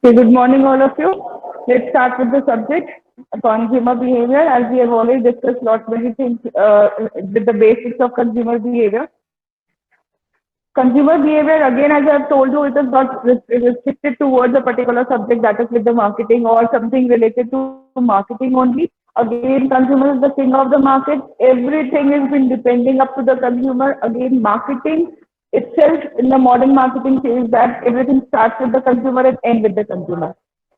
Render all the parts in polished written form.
Okay, good morning, all of you. Let's start with the subject, consumer behavior. As we have already discussed lot many things with the basics of consumer behavior. Consumer behavior, again, as I have told you, it is not restricted towards a particular subject, that is with the marketing or something related to marketing only. Again, consumer is the king of the market. Everything has been depending up to the consumer. Again, marketing itself in the modern marketing says that everything starts with the consumer and ends with the consumer.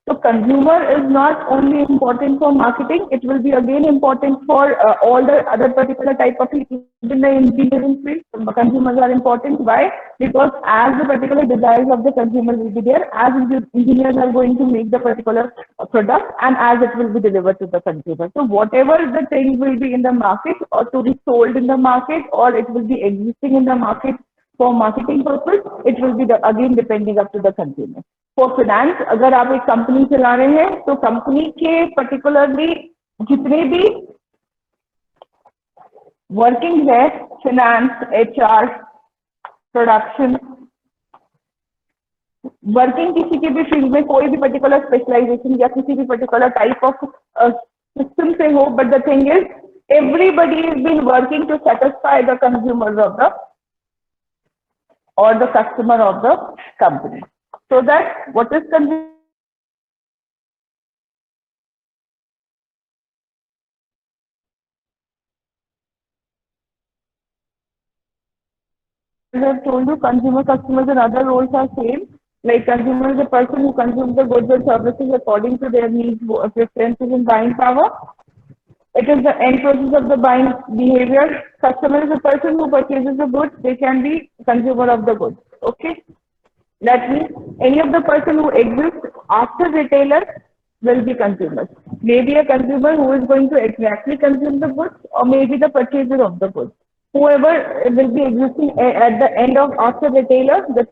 So consumer is not only important for marketing, it will be again important for all the other particular type of people in the engineering field. Consumers are important. Why? Because as the particular desires of the consumer will be there, as engineers are going to make the particular product and as it will be delivered to the consumer. So whatever the thing will be in the market or to be sold in the market or it will be existing in the market for marketing purpose, it will be again depending up to the consumer. For finance, अगर आप एक company चला रहे हैं तो company के particularly जितने भी वर्किंग है, फाइनेंस, एचआर, प्रोडक्शन, वर्किंग किसी के भी फील्ड में कोई भी पर्टिकुलर स्पेशलाइजेशन या किसी भी पर्टिकुलर टाइप ऑफ सिस्टम से हो, but the thing is everybody has been working to satisfy the consumers of the or the customer of the company. So that what is consumer I have told you, consumer, customers and other roles are same. Like consumer is a person who consumes the goods and services according to their needs, preferences and buying power. It is the end process of the buying behavior. Customer is a person who purchases the goods. They can be consumer of the goods. Okay. That means any of the person who exists after retailer will be consumers. Maybe a consumer who is going to exactly consume the goods or maybe the purchaser of the goods. Whoever will be existing at the end of after retailer, the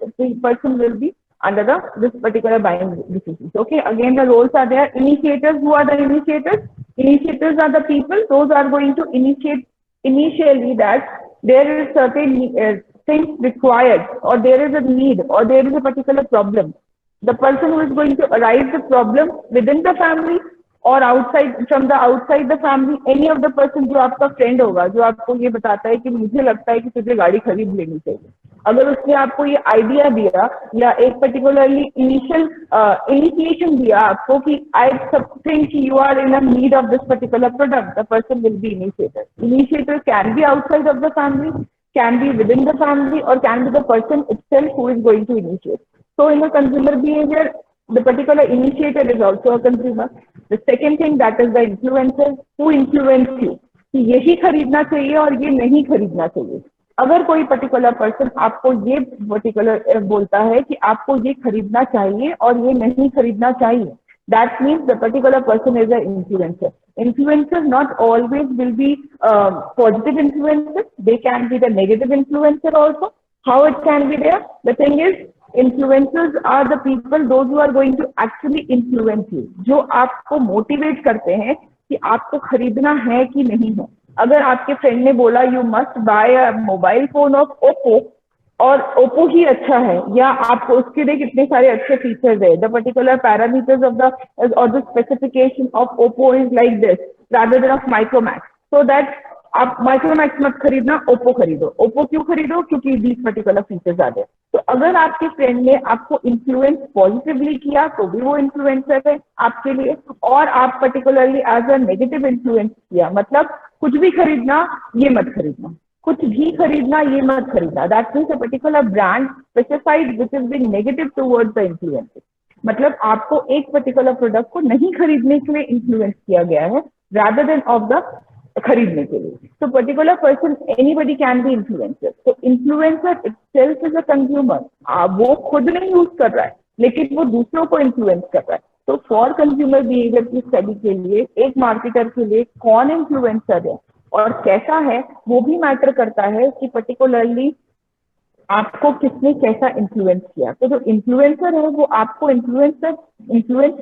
person will be under this particular buying decisions. Okay, again the roles are there. Initiators, who are the initiators? Initiators are the people, those are going to initiate initially that there is certain things required or there is a need or there is a particular problem. The person who is going to arise the problem within the family or outside, from the outside the family, any of the person जो आपका friend होगा, जो आपको ये बताता है कि मुझे लगता है कि तुझे गाड़ी खरीद लेनी चाहिए, अगर उसने आपको ये आइडिया दिया या एक पर्टिकुलरली इनिशिएशन दिया आपको कि I think you are in a need of this particular product, the person will be initiator. Initiator can be outside of the family, can be within the family, or can be the person itself who is going to initiate. So in the consumer behavior, the particular initiator is also a consumer. The second thing, that is the influencer, who influence you कि यही खरीदना चाहिए और ये नहीं खरीदना चाहिए. अगर कोई पर्टिकुलर पर्सन आपको ये पर्टिकुलर बोलता है कि आपको ये खरीदना चाहिए और ये नहीं खरीदना चाहिए, that means the particular person is an influencer. Influencers not always will be positive influencers. They can be the negative influencer also. How it can be there? The thing is, influencers are the people, those who are going to actually influence you, जो आपको motivate करते हैं कि आपको खरीदना है कि नहीं है. अगर आपके फ्रेंड ने बोला you must buy a mobile phone of Oppo और ओप्पो ही अच्छा है, या आपको उसके लिए कितने सारे अच्छे फीचर्स है, the particular parameters of the और the specification of Oppo is like this rather than of Micromax, so that आप माइक्रोमैक्स मत खरीदना, ओप्पो खरीदो. ओप्पो क्यों खरीदो? क्योंकि दीज पर्टिकुलर फीचर्स आ गए. तो अगर आपके फ्रेंड ने आपको इन्फ्लुएंस पॉजिटिवली किया तो भी वो इन्फ्लुएंसर है आपके लिए, और आप particularly as a negative influence किया, मतलब कुछ भी खरीदना ये मत खरीदना, कुछ भी खरीदना ये मत खरीदना, that means a particular brand specified which is being negative towards the influencer. मतलब आपको एक पर्टिकुलर प्रोडक्ट को नहीं खरीदने के लिए इन्फ्लुएंस किया गया है रादर देन ऑफ द खरीदने के लिए. तो particular person, anybody can be influencer. तो influencer itself is a consumer. वो खुद नहीं यूज कर रहा है लेकिन वो दूसरों को इन्फ्लुएंस कर रहा है. तो फॉर कंज्यूमर बिहेवियर की स्टडी के लिए एक मार्केटर के लिए कौन इन्फ्लुएंसर है और कैसा है वो भी मैटर करता है कि पर्टिकुलरली आपको किसने कैसा इन्फ्लुएंस किया. तो जो इन्फ्लुएंसर है वो आपको इन्फ्लुएंस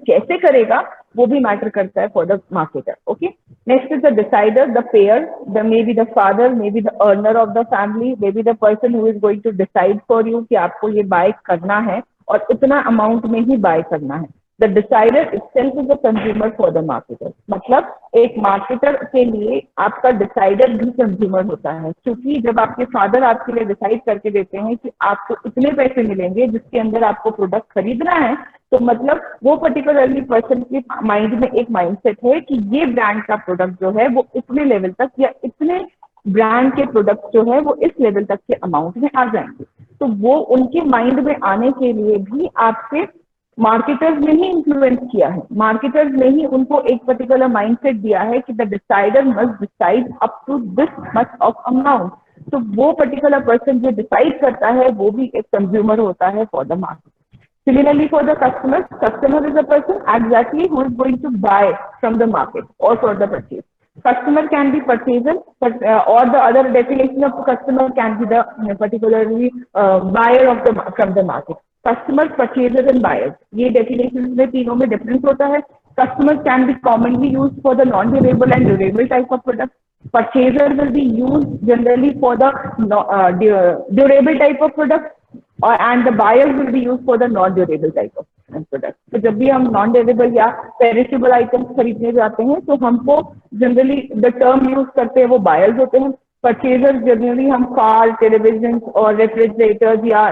कैसे करेगा वो भी मैटर करता है for the marketer. Okay, next is the decider, the payer, the may be the father, may be the earner of the family, may be the person who is going to decide for you कि आपको ये bye करना है और इतना amount में ही bye करना है. The decider itself is a consumer for the marketer. मतलब एक मार्केटर के लिए आपका डिसाइडर भी कंज्यूमर होता है, क्योंकि जब आपके फादर आपके लिए डिसाइड करके देते हैं कि आपको इतने पैसे मिलेंगे जिसके अंदर आपको प्रोडक्ट खरीदना है, तो मतलब वो पर्टिकुलरली पर्सन के माइंड में एक माइंडसेट है कि ये ब्रांड का प्रोडक्ट जो है वो इतने लेवल तक या इतने ब्रांड के प्रोडक्ट जो है वो इस लेवल तक के अमाउंट में आ जाएंगे। तो वो उनके माइंड में आने के लिए भी आपके मार्केटर्स ने ही इन्फ्लुएंस किया है, मार्केटर्स ने ही उनको एक पर्टिकुलर माइंडसेट दिया है कि the decider must decide up to this much of amount. तो वो पर्टिकुलर पर्सन जो डिसाइड करता है वो भी एक कंज्यूमर होता है for the market. Similarly, for the customer is a person exactly who is going to buy from the market or for the purchase. Customer can be purchaser, but or the other definition of customer can be the particularly buyer of the from the market. Customers, purchasers and buyers. ये definitions में तीनों में difference होता है. Customers can be commonly used for the non-durable and durable type of product. Purchaser will be used generally for the durable type of product. And the buyers will be used for the non-durable type of product. तो जब भी हम non-durable या perishable items खरीदने जाते हैं तो हमको जनरली द टर्म यूज करते हैं वो buyers होते हैं। परचेजर जनरली हम कार, टेलीविजन और रेफ्रिजरेटर्स या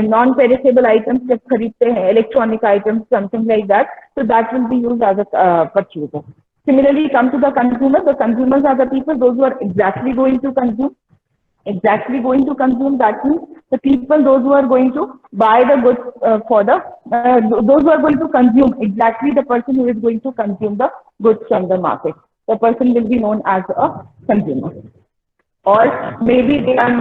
नॉन पेरिशेबल आइटम्स जब खरीदते हैं, electronic items something like that, so that will be used as a purchaser. Similarly, come to the consumer. The consumers are the people those who are exactly going to consume. Exactly going to consume, that means the people those who are going to buy the goods for the those who are going to consume, exactly the person who is going to consume the goods from the market, the person will be known as a consumer, or maybe they are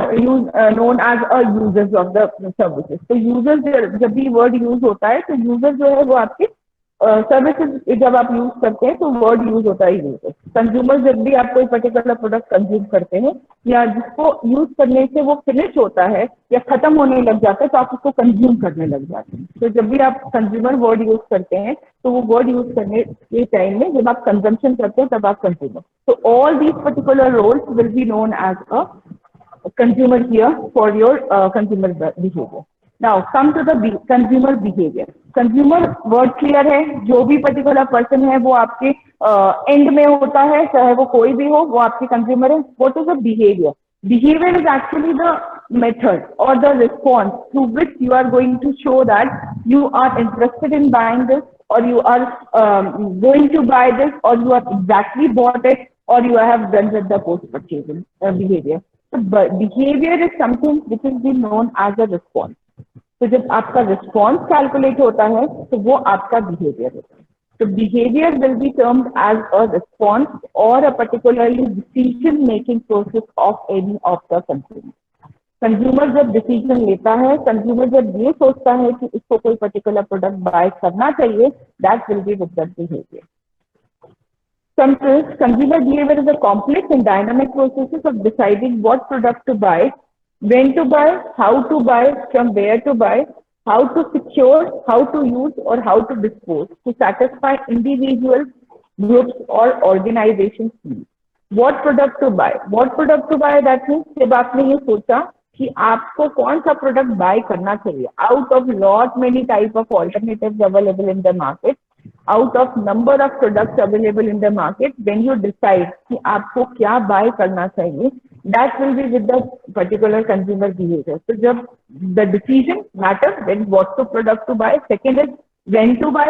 known as a users of the services. तो users जब भी word use होता है तो user जो है वो आपके सर्विसेज जब आप यूज करते हैं तो वर्ड यूज होता है यूजर। कंज्यूमर जब भी आप कोई पर्टिकुलर प्रोडक्ट कंज्यूम करते हैं या जिसको यूज करने से वो फिनिश होता है या खत्म होने लग जाता है तो आप उसको कंज्यूम करने लग जाते हैं। तो जब भी आप कंज्यूमर वर्ड यूज करते हैं तो वो वर्ड यूज करने के टाइम में जब आप कंजम्पशन करते हैं तब आप कंज्यूमर। तो all these particular roles will be known as a consumer here for your consumer behavior. Now come to the consumer behavior. Consumer word clear है, जो भी particular person है वो आपके end में होता है, चाहे वो कोई भी हो वो आपके consumer है। What is the behavior? Behavior is actually the method or the response through which you are going to show that you are interested in buying this, or you are going to buy this, or you have exactly bought it, or you have done with the post-purchasing behavior. So behavior is something which is being known as a response. तो जब आपका response calculate होता है तो वो आपका behavior होता है। तो behavior will be termed as a response or a particularly decision making process of any of the consumer. Consumer जब डिसीजन लेता है, कंज्यूमर जब ये सोचता है कि इसको कोई पर्टिकुलर प्रोडक्ट बाय करना चाहिए, that will be with the behaviour. Consumer behavior is a complex and dynamic process of deciding what product to buy, when to buy, how to buy, from where to buy, how to secure, how to use, or how to dispose to satisfy individuals, groups, or organizations' needs. What product to buy? What product to buy? That means जब आपने ये सोचा कि आपको कौन सा product bye करना चाहिए, out of lot many type of alternatives available in the market, out of number of products available in the market, when you decide कि आपको क्या buy करना चाहिए, that will be with the particular consumer behavior. So जब the decision matters, then what to product to buy. Second is when to buy,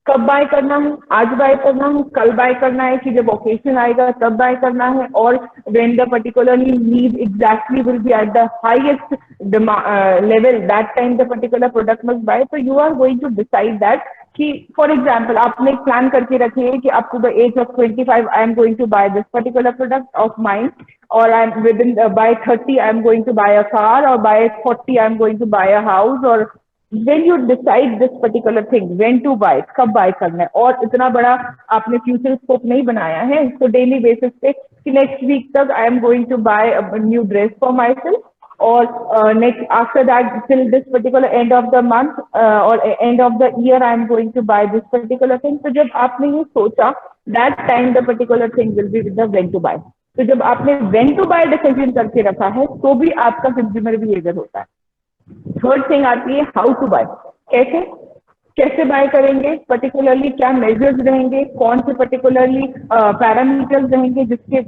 कब bye करना है, आज बाय करना है, कल बाय करना है कि जब ओकेजन आएगा तब बाय करना है, और when the particularly need exactly will be at the highest level, that time the particular product must buy. So you are going to decide that कि फॉर एग्जाम्पल आपने एक प्लान करके रखी है कि up to the age of 25 I am going to buy this particular product of mine, और I am within buy 30 I am going to buy a car, और buy 40 I am going to buy a house. और when you decide this particular thing, when to buy, कब bye करना है, और इतना बड़ा आपने फ्यूचर स्कोप नहीं बनाया है, तो डेली बेसिस पे कि नेक्स्ट वीक तक I am going to buy a new dress for myself, or next after that till this particular end of the month or end of the year I am going to buy this particular thing. तो जब आपने ये सोचा, that time the particular thing will be with the when to buy. तो जब आपने when to buy decision करके रखा है तो भी आपका कंज्यूमर बिहेवियर होता है। थर्ड थिंग आती है हाउ टू बाय। कैसे? कैसे बाय करेंगे, पर्टिकुलरली क्या मेजर्स रहेंगे, कौन से पर्टिकुलरली पैरामीटर्स रहेंगे जिसके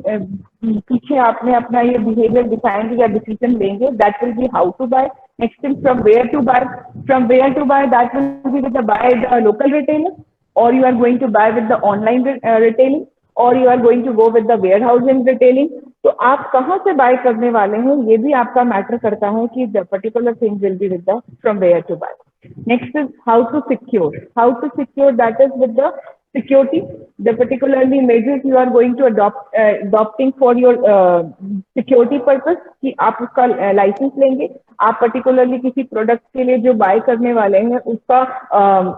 पीछे आपने अपना ये बिहेवियर दिखाएंगे या डिसीजन लेंगे, that will be how to buy. Next thing, from where to buy, that will be with the buy the local retailer, or you are going to buy with the online retailing, or you are going to go with the warehousing retailing. तो आप कहाँ से bye करने वाले हैं ये भी आपका मैटर करता है कि the particular thing will be with the from where to buy. Next is how to secure. How to secure, that is with the security, the particularly measures you are going to adopting for your security purpose कि आप उसका licence लेंगे, आप particularly किसी product के लिए जो bye करने वाले हैं उसका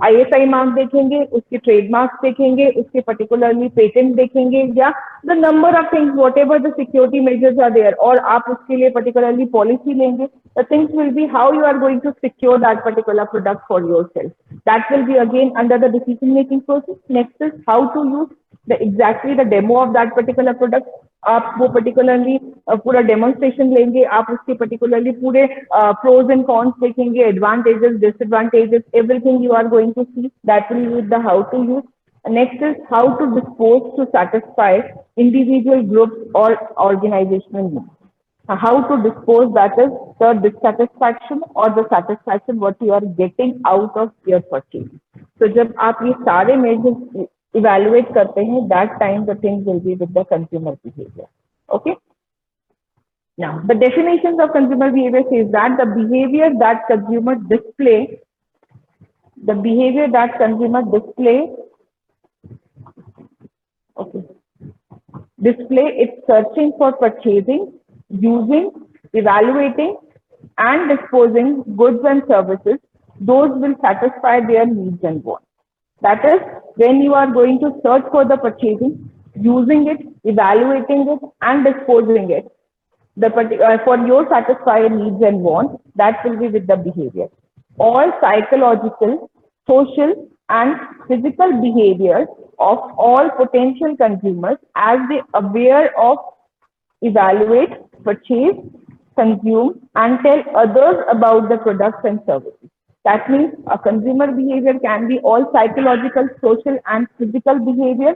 ISI मार्क देखेंगे, उसके ट्रेडमार्क देखेंगे, उसके पर्टिकुलरली पेटेंट देखेंगे, या the number of things whatever the security measures are there, और आप उसके लिए पर्टिकुलरली पॉलिसी लेंगे. The things will be how you are going to secure that particular product for yourself. That will be again under the decision making process. Next is how to use the exactly the demo of that particular product. आप वो particularly पूरा demonstration लेंगे, आप उसके particularly पूरे pros and cons देखेंगे, advantages, disadvantages, everything you are going to see. That will be the how to use. Next is how to dispose to satisfy individual groups or organizational needs. How to dispose, that is the dissatisfaction or the satisfaction what you are getting out of your purchase. So जब आप ये सारे measures evaluate करते हैं, that time the thing will be with the consumer behavior. Okay. Now, the definitions of consumer behavior says that the behavior that consumer display, display it's searching for purchasing, using, evaluating, and disposing goods and services, those will satisfy their needs and wants. That is, when you are going to search for the purchasing, using it, evaluating it, and disposing it, for your satisfied needs and wants, that will be with the behavior. All psychological, social, and physical behaviors of all potential consumers as they aware of, evaluate, purchase, consume, and tell others about the products and services. That means a consumer behavior can be all psychological, social, and physical behavior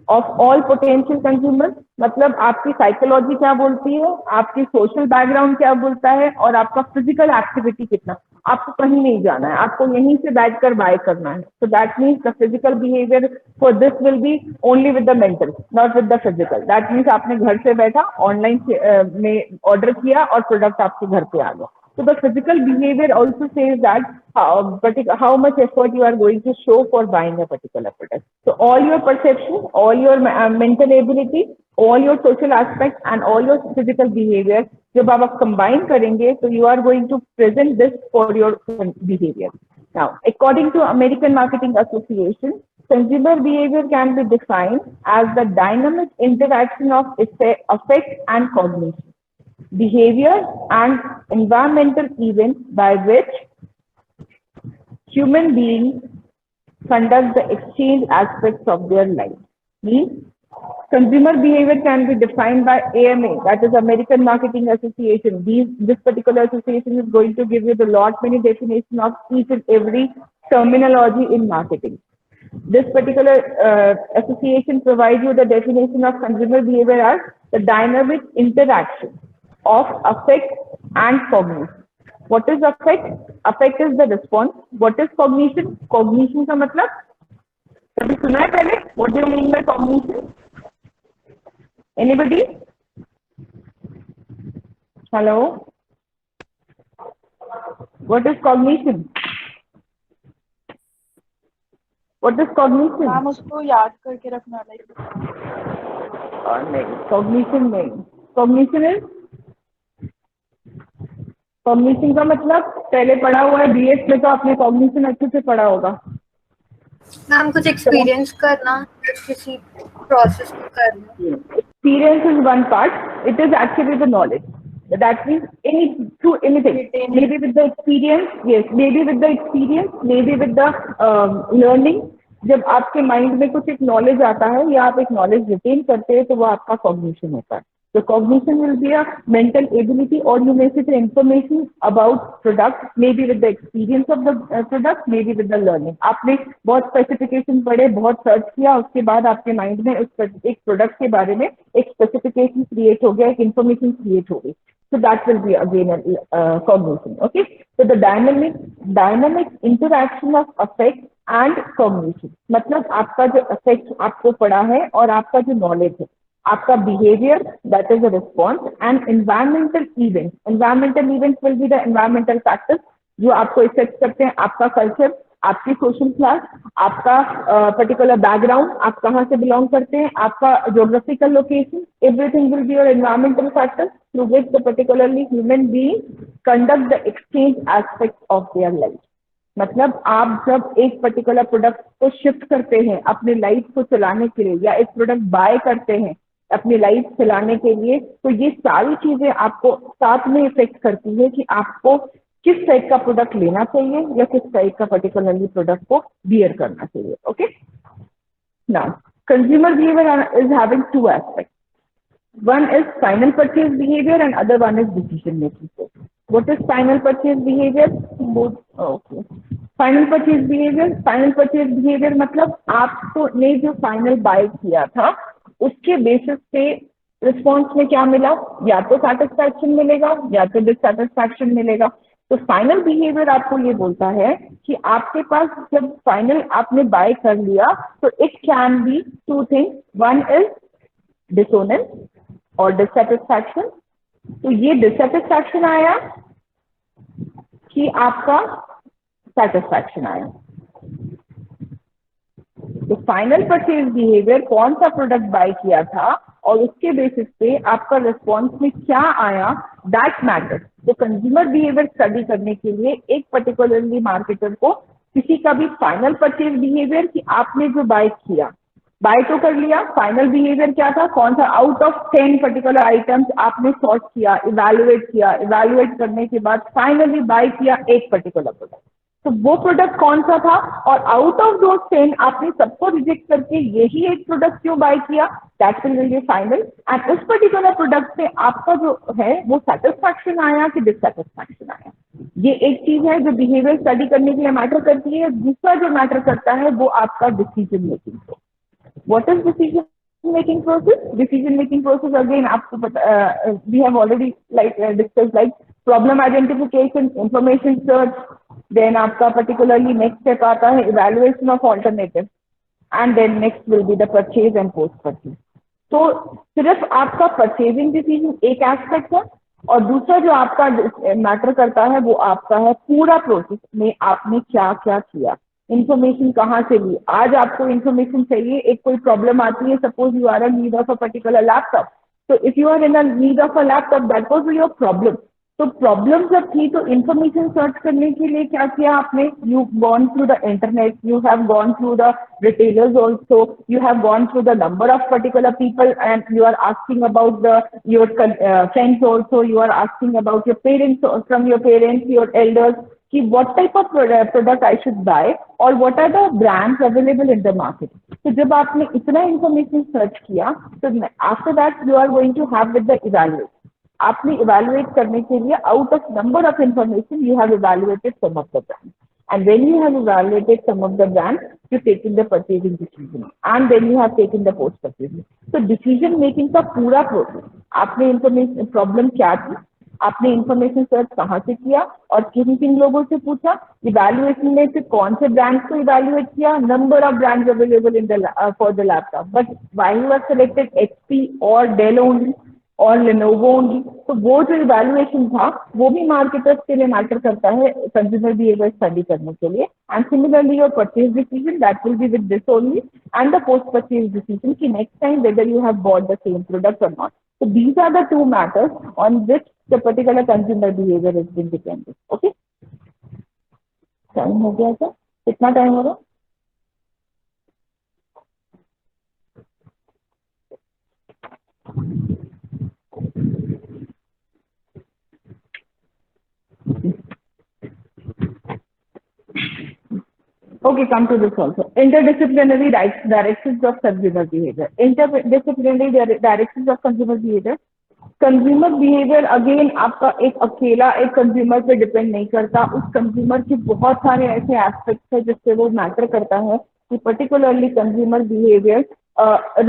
of all potential consumers. मतलब आपकी psychology क्या बोलती है, आपकी social background क्या बोलता है, और आपका फिजिकल एक्टिविटी कितना. आपको कहीं नहीं जाना है, आपको यहीं से बैठकर बाय करना है. So that means the physical behavior for this will be only with the mental, not with the physical. That means आपने घर से बैठा, ऑनलाइन में ऑर्डर किया और प्रोडक्ट आपके घर पे आ गया. So the physical behavior also says that how much effort you are going to show for buying a particular product. So all your perception, all your mental ability, all your social aspects, and all your physical behavior, जब आप combine करेंगे, so you are going to present this for your behavior. Now, according to American Marketing Association, consumer behavior can be defined as the dynamic interaction of affect and cognition, behavior, and environmental events by which human beings conduct the exchange aspects of their life. Means consumer behavior can be defined by AMA, that is American Marketing Association. This particular association is going to give you the lot many definitions of each and every terminology in marketing. This particular association provides you the definition of consumer behavior as the dynamic interaction of affect and cognition. What is affect? Affect is the response. What is cognition? Cognition का मतलब कभी सुना है पहले? What do you mean by cognition? Anybody? Hello? What is cognition? What is cognition? Ma'am उसको याद करके रखना नहीं, cognition नहीं. Cognition is कॉग्निशन का मतलब पहले पढ़ा हुआ है, BS में तो आपने कॉग्निशन अच्छे से पढ़ा होगा. मैम कुछ एक्सपीरियंस करना, किसी प्रोसेस को करना. Experience is one part. It is actually the knowledge. That means anything. Maybe with the experience, yes. Maybe with the experience, maybe with the learning. जब आपके माइंड में कुछ एक नॉलेज आता है या आप एक नॉलेज रिटेन करते हैं तो वो आपका कॉग्निशन होता है. So cognition will be a mental ability, or you may say the information about product, maybe with the experience of the product, maybe with the learning. आपने बहुत specification पढ़े, बहुत search किया, उसके बाद आपके mind में एक product के बारे में एक specification create हो गया, एक information create हो गई. So that will be again a cognition. Okay. So the dynamic interaction of affect and cognition. मतलब आपका जो affect आपको पढ़ा है और आपका जो knowledge है, आपका behavior, that is a response, and environmental events will be the environmental factors जो आपको इफेक्ट करते हैं. आपका कल्चर, आपकी सोशल क्लास, आपका पर्टिकुलर बैकग्राउंड, आप कहाँ से बिलोंग करते हैं, आपका geographical location, everything will be your environmental factors through which the particularly human being conduct the exchange aspect of their life. मतलब आप जब एक पर्टिकुलर प्रोडक्ट को शिफ्ट करते हैं अपने लाइफ को चलाने के लिए, या एक प्रोडक्ट बाय करते हैं अपनी लाइफ चलाने के लिए, तो ये सारी चीजें आपको साथ में इफेक्ट करती है कि आपको किस टाइप का प्रोडक्ट लेना चाहिए या किस टाइप का पर्टिकुलरली प्रोडक्ट को बियर करना चाहिए. Okay. Now consumer behaviour is having two aspects. One is final purchase behavior and other one is decision making process. What is final purchase behavior? Okay. Final purchase behavior मतलब आपको ने जो final bye किया था उसके basis पे response में क्या मिला, या तो सेटिस्फैक्शन मिलेगा या तो डिससेटिस्फैक्शन मिलेगा. तो फाइनल बिहेवियर आपको ये बोलता है कि आपके पास जब फाइनल आपने बाय कर लिया तो it can be two things. One is dissonance और डिससेटिस्फैक्शन. तो ये डिससेटिस्फैक्शन आया कि आपका सेटिस्फैक्शन आया. तो फाइनल परचेज बिहेवियर कौन सा प्रोडक्ट बाय किया था और उसके बेसिस पे आपका रिस्पॉन्स में क्या आया, दैट मैटर्स. तो कंज्यूमर बिहेवियर स्टडी करने के लिए एक पर्टिकुलरली मार्केटर को किसी का भी फाइनल परचेज बिहेवियर कि आपने जो बाय किया, बाय तो कर लिया, फाइनल बिहेवियर क्या था, कौन सा आउट ऑफ 10 पर्टिकुलर आइटम्स आपने सॉर्ट किया, इवैल्यूएट करने के बाद फाइनली बाय किया एक पर्टिकुलर प्रोडक्ट. तो वो प्रोडक्ट कौन सा था और आउट ऑफ दो 10 आपने सबको रिजेक्ट करके यही एक प्रोडक्ट क्यों बाय किया, that will B final. And उस पर्टिकुलर प्रोडक्ट से आपका जो है वो सेटिस्फैक्शन आया कि डिससेटिस्फैक्शन आया. ये एक चीज है जो बिहेवियर स्टडी करने के लिए मैटर करती है. दूसरा जो मैटर करता है वो आपका decision making. What is decision making process? Decision making process again आपको पता, we have already discussed like problem identification, information search, then आपका particularly next step आता है evaluation of alternative, and then next will be the purchase and post purchase. तो सिर्फ आपका purchasing decision एक aspect है और दूसरा जो आपका मैटर करता है वो आपका है पूरा प्रोसेस में आपने क्या क्या किया, इन्फॉर्मेशन कहाँ से ली. आज आपको इन्फॉर्मेशन चाहिए, एक कोई प्रॉब्लम आती है, suppose you are in need of a particular laptop. तो if you are in a need of a laptop, that was your problem. तो प्रॉब्लम जब थी तो इन्फॉर्मेशन सर्च करने के लिए क्या किया आपने, you gone through the internet, you have gone through the retailers also, you have gone through the number of particular people and you are asking about the your friends also, you are asking about your parents, from your parents, your elders, कि what type of product I should buy और what are the brands available in the market. तो जब आपने इतना information search किया तो after that you are going to have with the evaluate. आपने evaluate करने के लिए out of number of information you have evaluated some of the brands, and when you have evaluated some of the brands you taken the purchasing decision and then you have taken the post purchasing. So decision making का पूरा process, आपने information problem क्या थी, आपने information search कहाँ से किया और किन किन लोगों से पूछा, इवैल्यूएशन में से कौन से ब्रांड्स को इवैल्यूएट किया, number of brands available in the for the laptop, but why you are selected HP और डेल ओनली और लेनोवो ओनली. तो वो जो इवैल्यूएशन था वो भी मार्केटर्स के लिए मैटर करता है कंज्यूमर बिहेवियर स्टडी करने के लिए. And similarly your purchase decision that will be with this only, and the post purchase decision कि next time whether you have bought the same product और not. So these are the two matters on which the particular consumer behavior is being dependent. Okay? Time हो गया क्या, कितना time हो रहा? Okay, come to this also. Interdisciplinary directions of consumer behavior. Interdisciplinary directions of consumer behavior. Consumer behaviour again आपका एक अकेला एक कंज्यूमर पे डिपेंड नहीं करता, उस कंज्यूमर के बहुत सारे ऐसे एस्पेक्ट्स है जिससे वो मैटर करता है कि पर्टिकुलरली कंज्यूमर बिहेवियर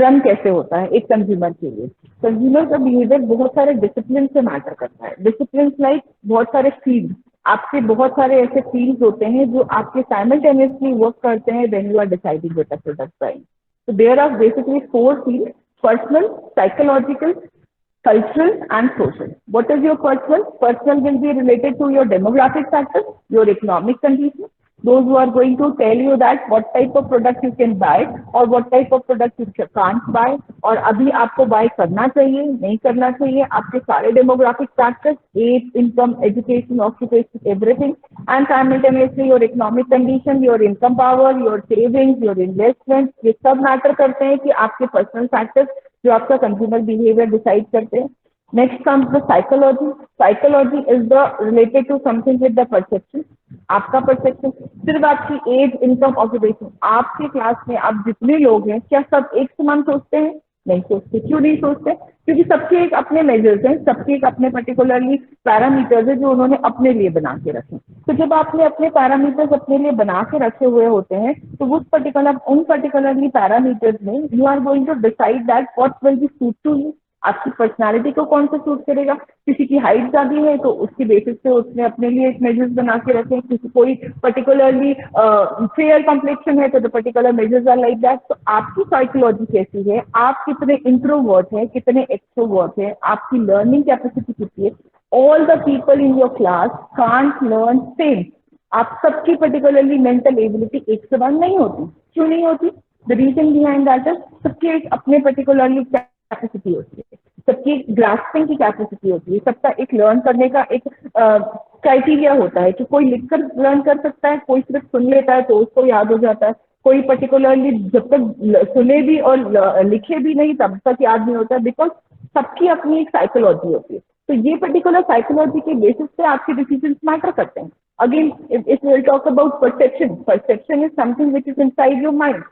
रन कैसे होता है एक कंज्यूमर के लिए। कंज्यूमर का बिहेवियर बहुत सारे डिसिप्लिन से मैटर करता है। डिसिप्लिन लाइक बहुत सारे फील्ड, आपके बहुत सारे ऐसे फील्ड होते हैं जो आपके साइमल्टेनियसली वर्क करते हैं when you are deciding what a product price. So there are basically 4 fields: personal, psychological, cultural and social. What is your personal? Personal will be related to your demographic factors, your economic condition, those who are going to tell you that what type of product you can buy or what type of product you can't buy, और अभी आपको buy करना चाहिए नहीं करना चाहिए, आपके सारे demographic factors, age, income, education, occupation, everything, and simultaneously your economic condition, your income power, your savings, your investments, ये सब मैटर करते हैं कि आपके पर्सनल फैक्टर्स जो आपका कंज्यूमर बिहेवियर डिसाइड करते हैं। Next comes the psychology. Psychology is the related to something with the perception. आपका परसेप्शन सिर्फ आपकी एज, इनकम, ऑक्यूपेशन, आपके क्लास में आप जितने लोग हैं क्या सब एक समान सोचते हैं? नहीं सोचते। क्यों नहीं सोचते? क्योंकि सबके एक अपने मेजर्स हैं, सबके एक अपने पर्टिकुलरली पैरामीटर्स है जो उन्होंने अपने लिए बना के रखे। तो जब आपने अपने पैरामीटर्स अपने लिए बना के रखे हुए होते हैं तो उन पर्टिकुलरली पैरामीटर्स में you are going to decide that what will be suit to you. आपकी पर्सनालिटी को कौन सा सूट करेगा? किसी की हाइट ज्यादा है तो उसकी बेसिस पे उसने अपने लिए एक मेजर्स बना के रखे हैं। किसी कोई पर्टिकुलरली फेयर कॉम्प्लेक्शन है तो the particular measures are like that. तो आपकी साइकोलॉजी कैसी है, आप कितने इंट्रोवर्ट है, कितने एक्सट्रोवर्ट है, आपकी लर्निंग कैपेसिटी कितनी है। All the people in your class can't learn same. आप सबकी पर्टिकुलरली मेंटल एबिलिटी एक समान नहीं होती। क्यों नहीं होती? The reason behind that is सबके एक अपने पर्टिकुलरली कैपेसिटी होती है, सबकी ग्रास्पिंग की कैपेसिटी होती है, सबका एक लर्न करने का एक क्राइटेरिया होता है कि कोई लिखकर लर्न कर सकता है, कोई सिर्फ सुन लेता है तो उसको याद हो जाता है, कोई पर्टिकुलरली जब तक सुने भी और लिखे भी नहीं तब तक याद नहीं होता है, बिकॉज सबकी अपनी एक साइकोलॉजी होती है। तो ये पर्टिकुलर साइकोलॉजी के बेसिस पे आपके डिसीजन मैटर करते हैं। Again if will talk about perception, perception is something which is inside your mind.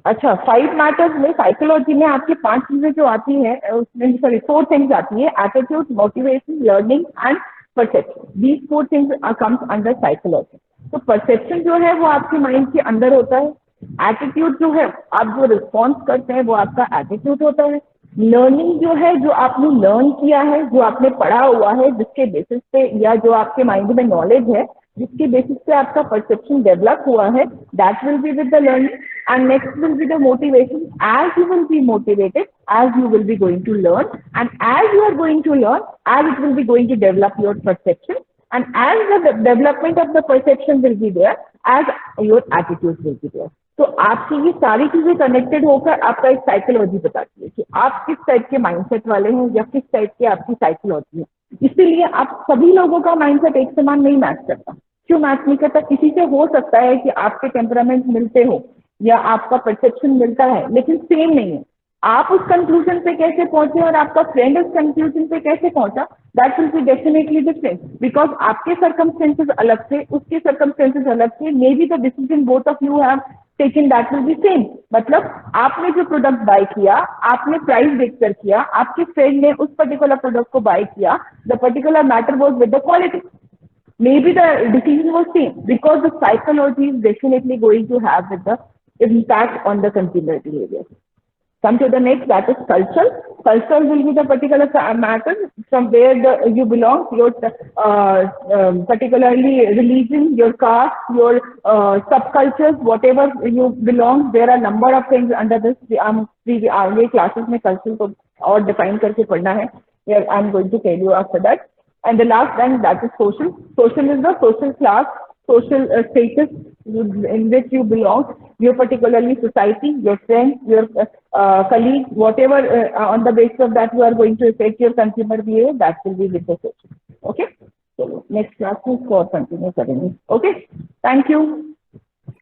अच्छा, 5 मैटर्स में साइकोलॉजी में आपकी 5 चीजें जो आती है उसमें सॉरी 4 थिंग्स आती है: attitude, motivation, learning and perception. These 4 things comes under psychology. तो परसेप्शन जो है वो आपके माइंड के अंदर होता है। एटीट्यूड जो है, आप जो रिस्पॉन्स करते हैं वो आपका एटीट्यूड होता है। लर्निंग जो है, जो आपने लर्न किया है, जो आपने पढ़ा हुआ है, जिसके बेसिस पे या जो आपके माइंड में नॉलेज है जिसके बेसिस पे आपका परसेप्शन डेवलप हुआ है, that will be with the learning. And next will be the motivation. As you will be motivated, as you will be going to learn, and as you are going to learn, as it will be going to develop your perception, and as the development of the perception will be there, as your attitude will be there. तो आपकी ये सारी चीजें connected होकर आपका एक psychology बताती है कि आप किस टाइप के माइंडसेट वाले हैं या किस टाइप की आपकी साइकोलॉजी है। इसीलिए आप सभी लोगों का माइंडसेट एक समान नहीं मैच करता। क्यों मैच नहीं करता? किसी से हो सकता है कि आपके टेम्परामेंट मिलते हो या आपका परसेप्शन मिलता है लेकिन सेम नहीं है। आप उस कंक्लूजन पे कैसे पहुंचे और आपका फ्रेंड उस कंक्लूजन पे कैसे पहुंचा, that will be definitely different, because आपके सर्कमस्टेंसेस अलग थे, उसके सर्कमस्टेंसेस अलग थे। मे be the decision both of you have taken that will B same. मतलब आपने जो प्रोडक्ट बाय किया, आपने प्राइस देखकर किया, आपके फ्रेंड ने उस पर्टिकुलर प्रोडक्ट को बाय किया, the particular matter was with the quality. Maybe the decision was same because the psychology is definitely going to have with the impact on the consumer behavior. Come to the next, that is culture. Culture will be the particular matter from where you belong, your particularly religion, your caste, your subcultures, whatever you belong. There are number of things under this. आगे classes में culture को और define करके पढ़ना है. I am going to tell you after that. And the last one, that is social. Social is the social class, social status in which you belong, your particularly society, your friends, your colleagues, whatever on the basis of that you are going to affect your consumer behavior, that will be with the social. Okay? So next class is for continue. Okay? Thank you.